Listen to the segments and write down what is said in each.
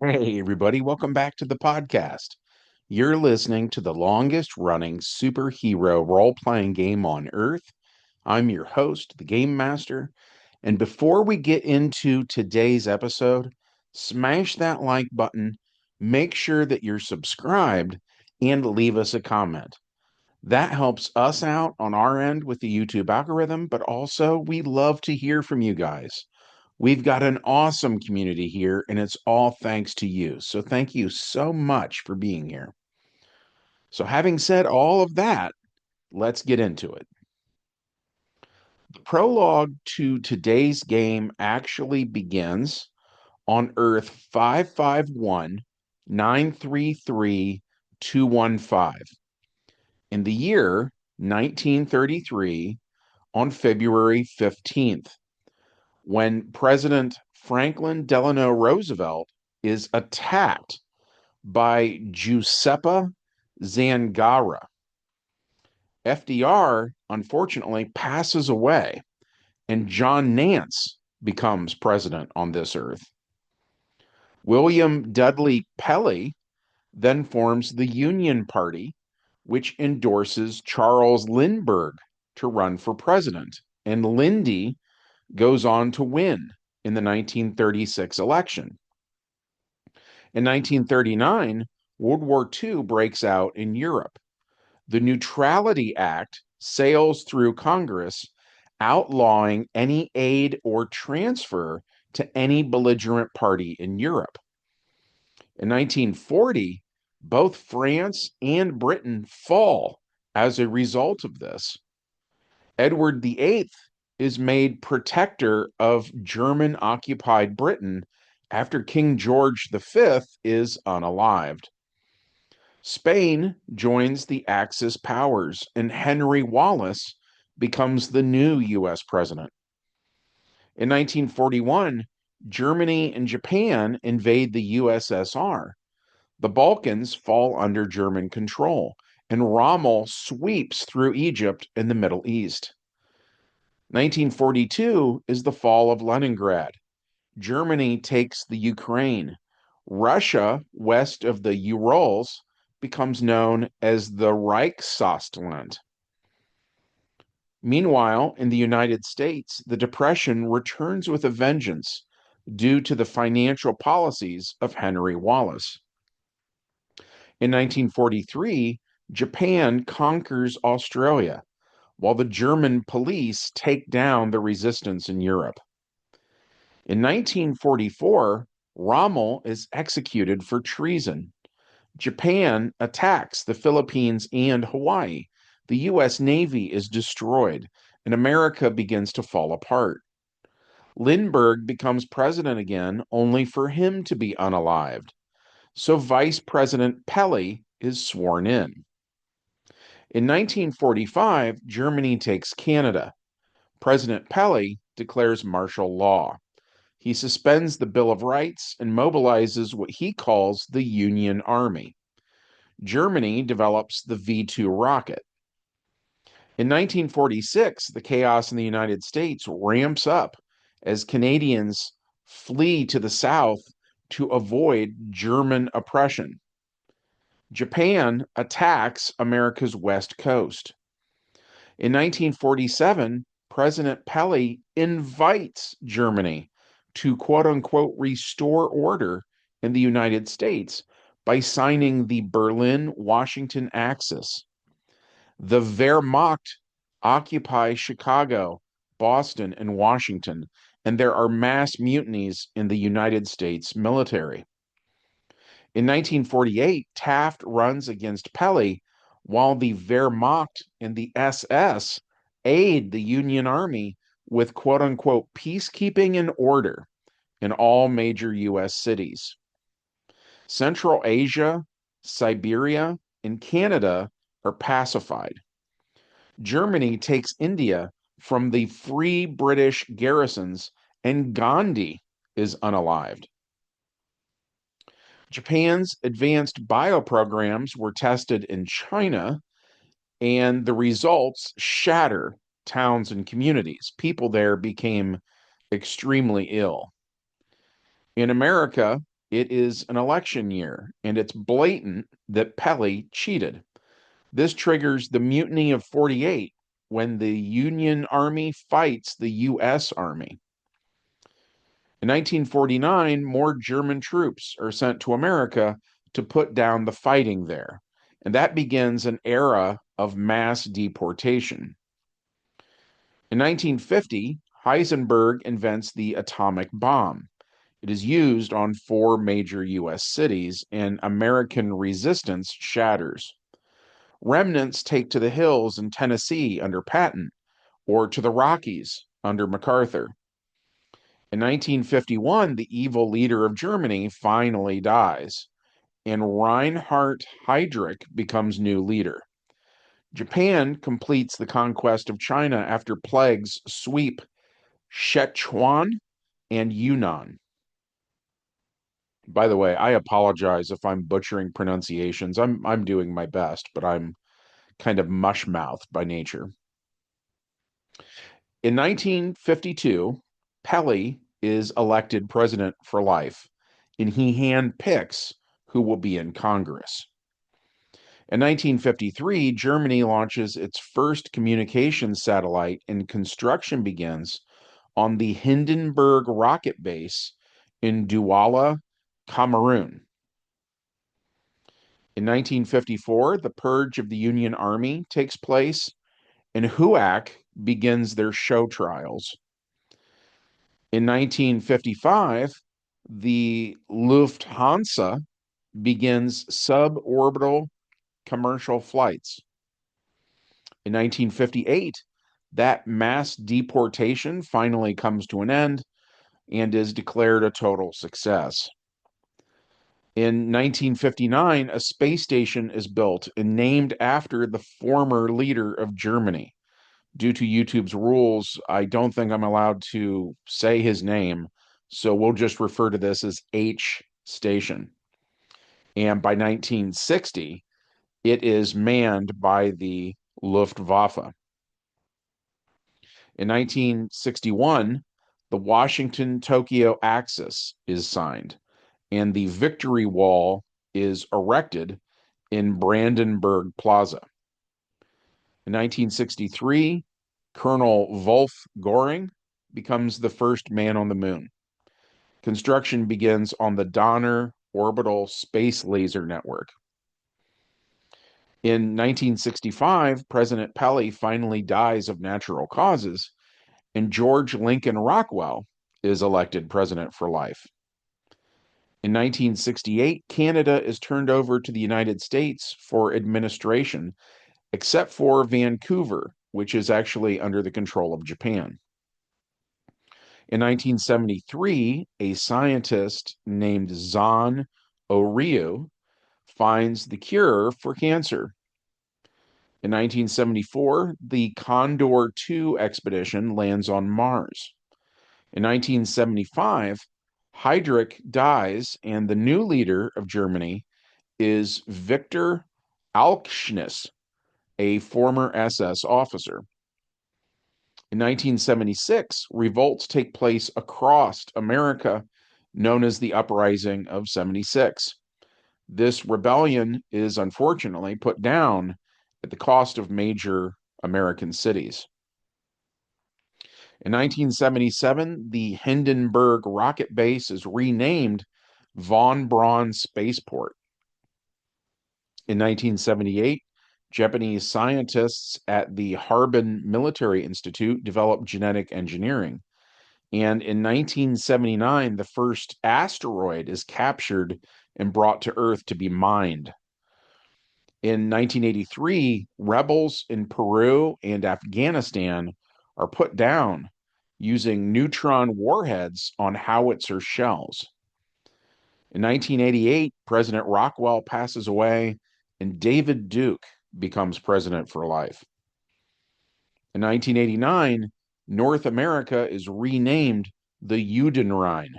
Hey, everybody, welcome back to the podcast. You're listening to the longest running superhero role playing game on Earth. I'm your host, the Game Master. And before we get into today's episode, smash that like button, make sure that you're subscribed, and leave us a comment. That helps us out on our end with the YouTube algorithm, but also we love to hear from you guys. We've got an awesome community here, and it's all thanks to you. So thank you so much for being here. So, having said all of that, let's get into it. The prologue to today's game actually begins on Earth 551-933-215 in the year 1933 on February 15th, when President Franklin Delano Roosevelt is attacked by Giuseppe Zangara. FDR, unfortunately, passes away, and John Nance becomes president on this earth. William Dudley Pelley then forms the Union Party, which endorses Charles Lindbergh to run for president, and Lindy goes on to win in the 1936 election. In 1939, World War II breaks out in Europe. The Neutrality Act sails through Congress, outlawing any aid or transfer to any belligerent party in Europe. In 1940, both France and Britain fall as a result of this. Edward VIII is made protector of German occupied Britain after King George V is unalived. Spain joins the Axis powers, and Henry Wallace becomes the new U.S. president. In 1941, Germany and Japan invade the USSR. The Balkans fall under German control, and Rommel sweeps through Egypt and the Middle East. 1942 is the fall of Leningrad. Germany takes the Ukraine. Russia, west of the Urals, becomes known as the Reichsostland. Meanwhile, in the United States, the Depression returns with a vengeance due to the financial policies of Henry Wallace. In 1943, Japan conquers Australia, while the German police take down the resistance in Europe. In 1944, Rommel is executed for treason. Japan attacks the Philippines and Hawaii. The U.S. Navy is destroyed, and America begins to fall apart. Lindbergh becomes president again, only for him to be unalived. So Vice President Pelley is sworn in. In 1945, Germany takes Canada. President Pelley declares martial law. He suspends the Bill of Rights and mobilizes what he calls the Union Army. Germany develops the V 2 rocket. In 1946, the chaos in the United States ramps up as Canadians flee to the South to avoid German oppression. Japan attacks America's West Coast. In 1947, President Pelley invites Germany to quote unquote restore order in the United States by signing the Berlin Washington Axis. The Wehrmacht occupies Chicago, Boston, and Washington, and there are mass mutinies in the United States military. In 1948, Taft runs against Pelley, while the Wehrmacht and the SS aid the Union Army with quote unquote peacekeeping and order in all major U.S. cities. Central Asia, Siberia, and Canada are pacified. Germany takes India from the Free British garrisons, and Gandhi is unalived. Japan's advanced bioprograms were tested in China, and the results shatter towns and communities. People there became extremely ill. In America, It is an election year, and it's blatant that Pelly cheated. This triggers the Mutiny of 48 when the Union Army fights the U.S. Army. In 1949, more German troops are sent to America to put down the fighting there, and that begins an era of mass deportation. In 1950, Heisenberg invents the atomic bomb. It is used on 4 major U.S. cities, and American resistance shatters. Remnants take to the hills in Tennessee under Patton, or to the Rockies under MacArthur. In 1951, the evil leader of Germany finally dies, and Reinhard Heydrich becomes new leader. Japan completes the conquest of China after plagues sweep Sichuan and Yunnan. By the way, I apologize if I'm butchering pronunciations. I'm doing my best, but I'm kind of mush-mouthed by nature. In 1952, Pelly is elected president for life, and he handpicks who will be in Congress. In 1953, Germany launches its first communications satellite, and construction begins on the Hindenburg rocket base in Douala, Cameroon. In 1954, the purge of the Union Army takes place, and HUAC begins their show trials. In 1955, the Lufthansa begins suborbital commercial flights. In 1958, that mass deportation finally comes to an end and is declared a total success. In 1959, a space station is built and named after the former leader of Germany. Due to YouTube's rules, I don't think I'm allowed to say his name, so we'll just refer to this as H Station. And by 1960, it is manned by the Luftwaffe. In 1961, the Washington-Tokyo Axis is signed, and the Victory Wall is erected in Brandenburg Plaza. In 1963, Colonel Wolf Goring becomes the first man on the moon. Construction begins on the Donner Orbital Space Laser Network. In 1965, President Pelly finally dies of natural causes, and George Lincoln Rockwell is elected president for life. In 1968, Canada is turned over to the United States for administration, except for Vancouver, which is actually under the control of Japan. In 1973, a scientist named Zan Oryu finds the cure for cancer. In 1974, the Condor II expedition lands on Mars. In 1975, Heydrich dies, and the new leader of Germany is Victor Alkschniss, a former SS officer. In 1976, revolts take place across America, known as the Uprising of 76. This rebellion is unfortunately put down at the cost of major American cities. In 1977, the Hindenburg rocket base is renamed Von Braun Spaceport. In 1978, Japanese scientists at the Harbin Military Institute developed genetic engineering. And in 1979, the first asteroid is captured and brought to Earth to be mined. In 1983, rebels in Peru and Afghanistan are put down using neutron warheads on howitzer shells. In 1988, President Rockwell passes away, and David Duke becomes president for life. In 1989, North America is renamed the Judenrein.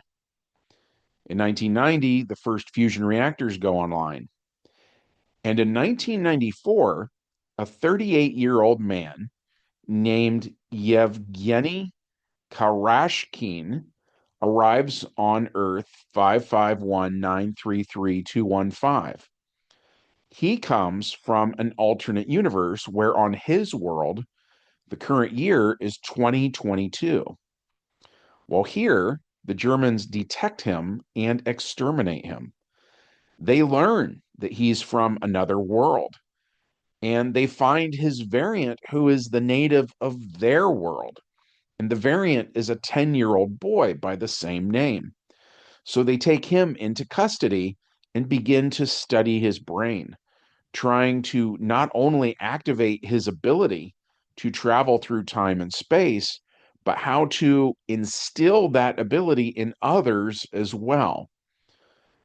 In 1990, the first fusion reactors go online. And in 1994, a 38-year-old man named Yevgeny Karashkin arrives on Earth 551933215. He comes from an alternate universe where on his world, the current year is 2022. Well, here, the Germans detect him and exterminate him. They learn that he's from another world, and they find his variant, who is the native of their world. And the variant is a 10-year-old boy by the same name. So they take him into custody and begin to study his brain, trying to not only activate his ability to travel through time and space, but how to instill that ability in others as well.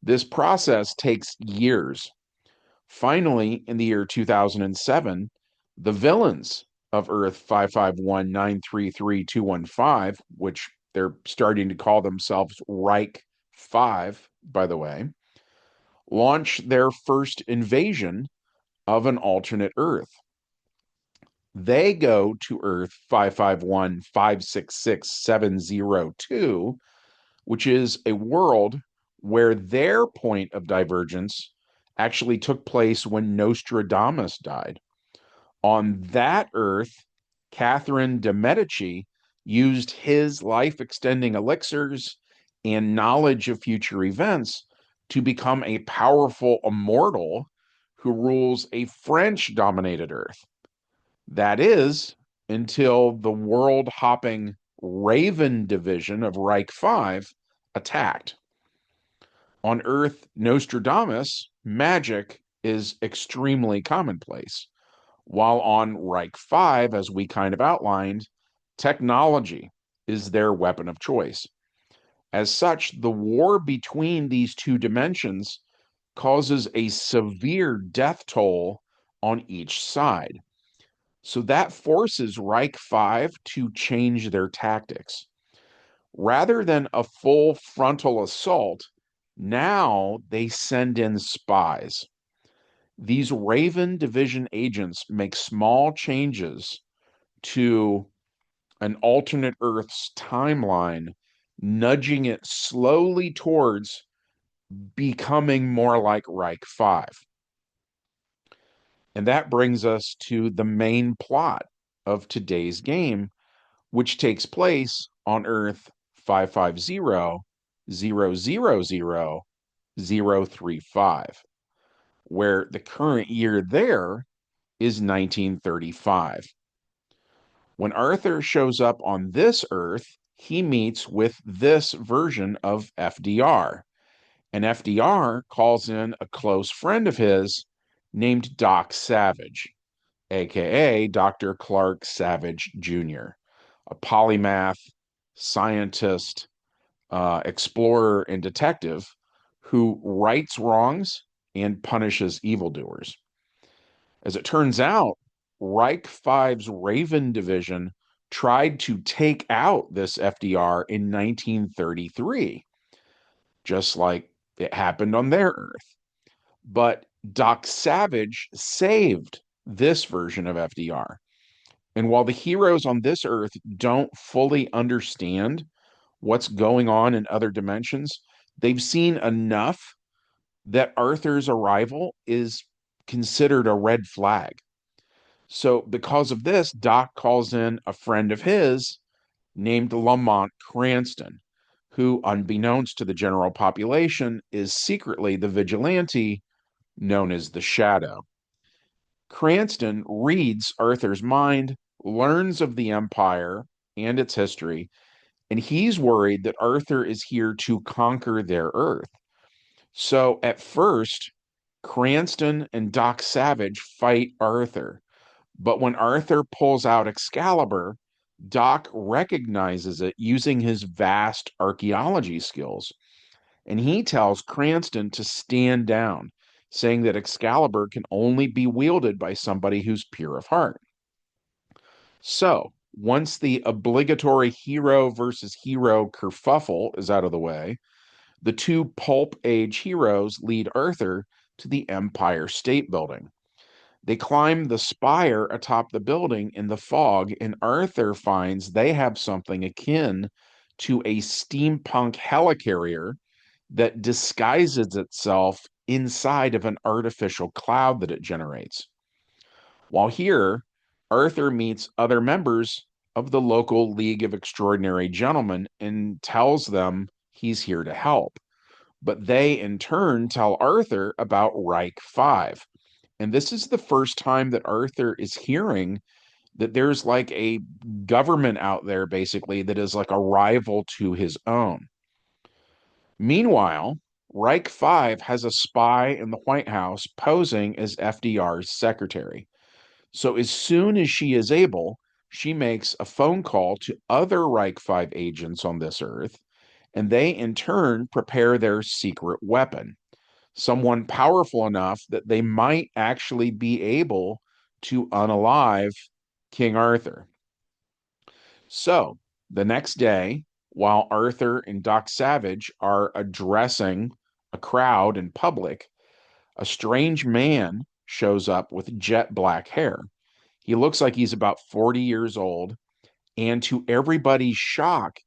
This process takes years. Finally, in the year 2007, the villains of Earth 551933215, which they're starting to call themselves Reich 5, by the way, launch their first invasion of an alternate Earth. They go to Earth 551566702, which is a world where their point of divergence actually took place when Nostradamus died. On that Earth, Catherine de' Medici used his life extending elixirs and knowledge of future events to become a powerful immortal who rules a French dominated Earth. That is, until the world hopping Raven division of Reich 5 attacked. On Earth, Nostradamus, magic is extremely commonplace, while on Reich 5, as we kind of outlined, technology is their weapon of choice. As such, the war between these two dimensions causes a severe death toll on each side. So that forces Reich 5 to change their tactics. Rather than a full frontal assault, now they send in spies. These Raven Division agents make small changes to an alternate Earth's timeline, nudging it slowly towards becoming more like Reich 5. And that brings us to the main plot of today's game, which takes place on Earth 550-000-035, where the current year there is 1935. When Arthur shows up on this Earth, he meets with this version of FDR. And FDR calls in a close friend of his named Doc Savage, aka Dr. Clark Savage Jr., a polymath, scientist, explorer, and detective who rights wrongs and punishes evildoers. As it turns out, Reich 5's Raven Division tried to take out this FDR in 1933, just like it happened on their Earth. But Doc Savage saved this version of FDR. And while the heroes on this Earth don't fully understand what's going on in other dimensions, they've seen enough that Arthur's arrival is considered a red flag. So, because of this, Doc calls in a friend of his named Lamont Cranston, who, unbeknownst to the general population, is secretly the vigilante known as the Shadow. Cranston reads Arthur's mind, learns of the Empire and its history, and he's worried that Arthur is here to conquer their Earth. So at first, Cranston and Doc Savage fight Arthur. But when Arthur pulls out Excalibur, Doc recognizes it using his vast archaeology skills. And he tells Cranston to stand down, saying that Excalibur can only be wielded by somebody who's pure of heart. So, once the obligatory hero versus hero kerfuffle is out of the way, the two Pulp Age heroes lead Arthur to the Empire State Building. They climb the spire atop the building in the fog, and Arthur finds they have something akin to a steampunk helicarrier that disguises itself inside of an artificial cloud that it generates. While here, Arthur meets other members of the local League of Extraordinary Gentlemen and tells them he's here to help. But they, in turn, tell Arthur about Reich 5. And this is the first time that Arthur is hearing that there's like a government out there, basically, that is like a rival to his own. Meanwhile, Reich 5 has a spy in the White House posing as FDR's secretary. So as soon as she is able, she makes a phone call to other Reich 5 agents on this earth, and they in turn prepare their secret weapon, someone powerful enough that they might actually be able to unalive King Arthur. So the next day, while Arthur and Doc Savage are addressing a crowd in public, a strange man shows up with jet black hair. He looks like he's about 40 years old, and to everybody's shock,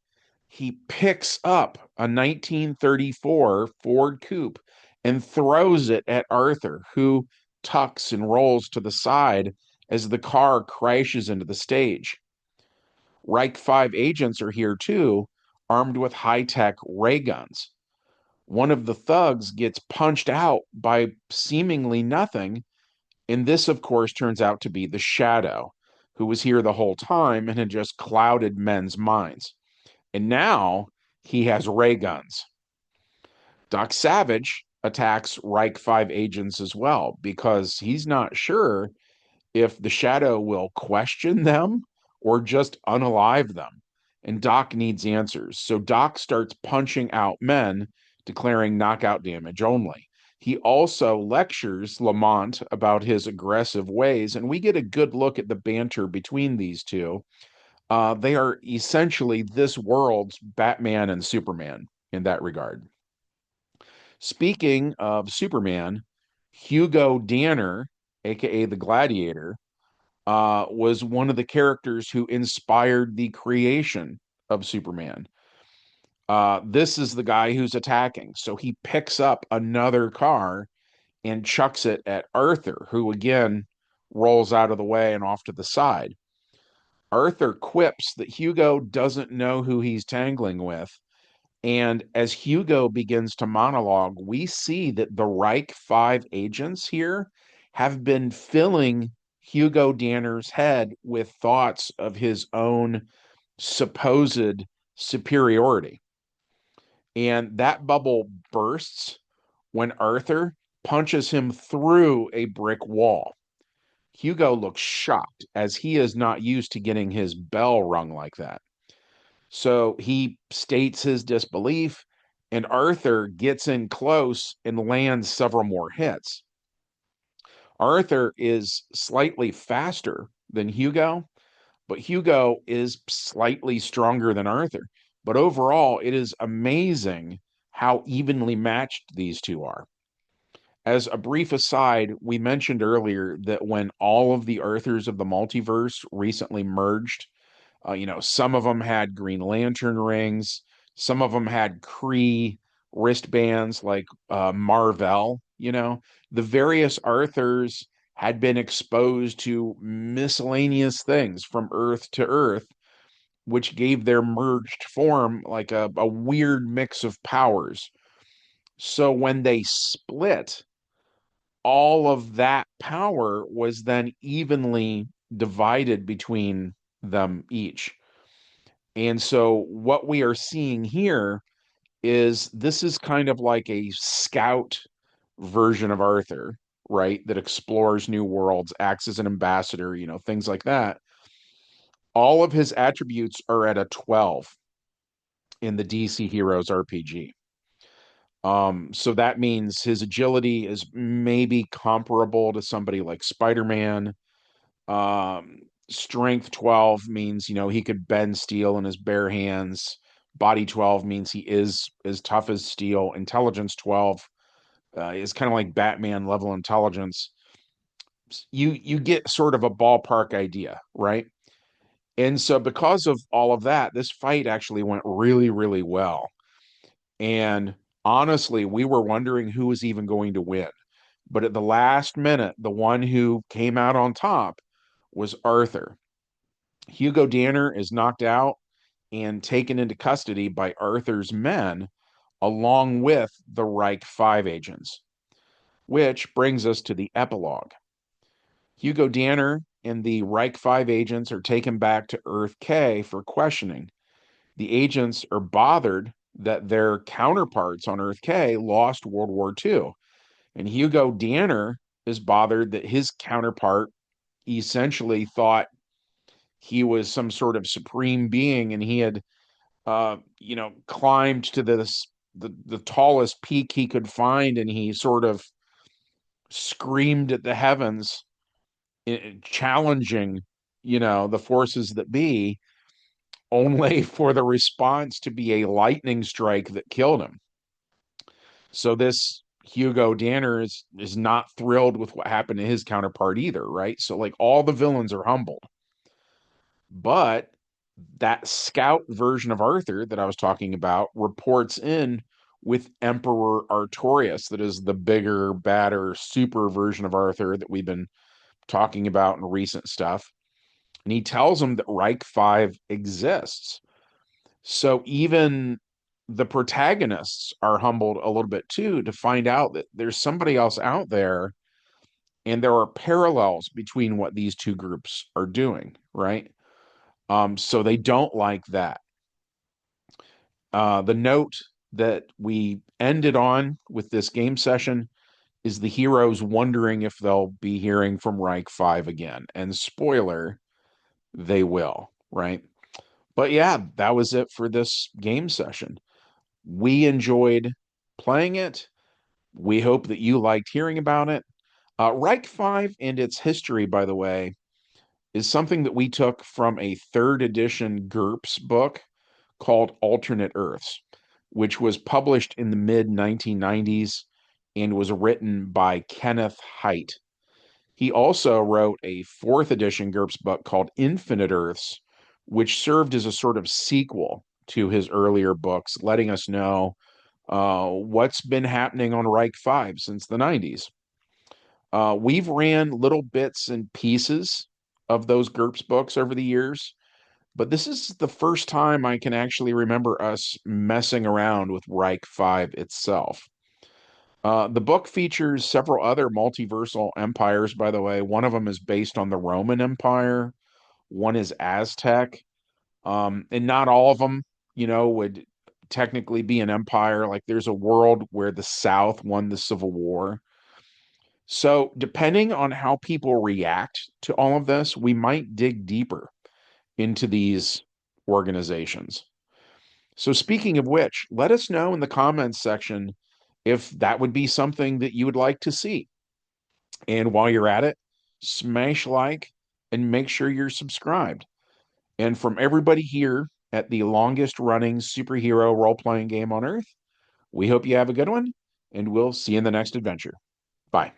he picks up a 1934 Ford Coupe and throws it at Arthur, who tucks and rolls to the side as the car crashes into the stage. Reich 5 agents are here too, armed with high-tech ray guns. One of the thugs gets punched out by seemingly nothing, and this, of course, turns out to be the Shadow, who was here the whole time and had just clouded men's minds. And now he has ray guns. Doc Savage attacks Reich 5 agents as well because he's not sure if the Shadow will question them or just unalive them. And Doc needs answers. So Doc starts punching out men, declaring knockout damage only. He also lectures Lamont about his aggressive ways, and we get a good look at the banter between these two. They are essentially this world's Batman and Superman in that regard. Speaking of Superman, Hugo Danner, aka the Gladiator, was one of the characters who inspired the creation of Superman. This is the guy who's attacking. So he picks up another car and chucks it at Arthur, who again rolls out of the way and off to the side. Arthur quips that Hugo doesn't know who he's tangling with. And as Hugo begins to monologue, we see that the Reich 5 agents here have been filling Hugo Danner's head with thoughts of his own supposed superiority. And that bubble bursts when Arthur punches him through a brick wall. Hugo looks shocked as he is not used to getting his bell rung like that. So he states his disbelief, and Arthur gets in close and lands several more hits. Arthur is slightly faster than Hugo, but Hugo is slightly stronger than Arthur. But overall, it is amazing how evenly matched these two are. As a brief aside, we mentioned earlier that when all of the Arthurs of the multiverse recently merged, some of them had Green Lantern rings, some of them had Kree wristbands like Marvel, the various Arthurs had been exposed to miscellaneous things from Earth to Earth, which gave their merged form like a weird mix of powers. So when they split, all of that power was then evenly divided between them each. And so what we are seeing here is this is kind of like a scout version of Arthur, right? That explores new worlds, acts as an ambassador, things like that. All of his attributes are at a 12 in the DC Heroes RPG. So that means his agility is maybe comparable to somebody like Spider-Man. Um, Strength 12 means, he could bend steel in his bare hands. Body 12 means he is as tough as steel. Intelligence 12 is kind of like Batman level intelligence. You get sort of a ballpark idea, right? And so, because of all of that, this fight actually went really, really well. And honestly, we were wondering who was even going to win. But at the last minute, the one who came out on top was Arthur. Hugo Danner is knocked out and taken into custody by Arthur's men, along with the Reich 5 agents, which brings us to the epilogue. Hugo Danner and the Reich 5 agents are taken back to Earth K for questioning. The agents are bothered that their counterparts on Earth K lost World War II. And Hugo Danner is bothered that his counterpart essentially thought he was some sort of supreme being, and he had climbed to the tallest peak he could find, and he sort of screamed at the heavens, challenging, the forces that be, only for the response to be a lightning strike that killed him. So this Hugo Danner is not thrilled with what happened to his counterpart either, right? So like all the villains are humbled. But that scout version of Arthur that I was talking about reports in with Emperor Artorius, that is the bigger, badder, super version of Arthur that we've been talking about in recent stuff. And he tells him that Reich 5 exists. So even the protagonists are humbled a little bit too, to find out that there's somebody else out there, and there are parallels between what these two groups are doing, right? So they don't like that. The note that we ended on with this game session is the heroes wondering if they'll be hearing from Reich 5 again. And spoiler, they will, right? But yeah, that was it for this game session. We enjoyed playing it. We hope that you liked hearing about it. Reich 5 and its history, by the way, is something that we took from a third edition GURPS book called Alternate Earths, which was published in the mid 1990s and was written by Kenneth Haidt. He also wrote a fourth edition GURPS book called Infinite Earths, which served as a sort of sequel to his earlier books, letting us know what's been happening on Reich 5 since the 90s. We've ran little bits and pieces of those GURPS books over the years, but this is the first time I can actually remember us messing around with Reich 5 itself. The book features several other multiversal empires, by the way. One of them is based on the Roman Empire, one is Aztec, and not all of them, would technically be an empire. Like there's a world where the South won the Civil War. So, depending on how people react to all of this, we might dig deeper into these organizations. So, speaking of which, let us know in the comments section if that would be something that you would like to see. And while you're at it, smash like and make sure you're subscribed. And from everybody here at the longest running superhero role playing game on earth, we hope you have a good one, and we'll see you in the next adventure. Bye.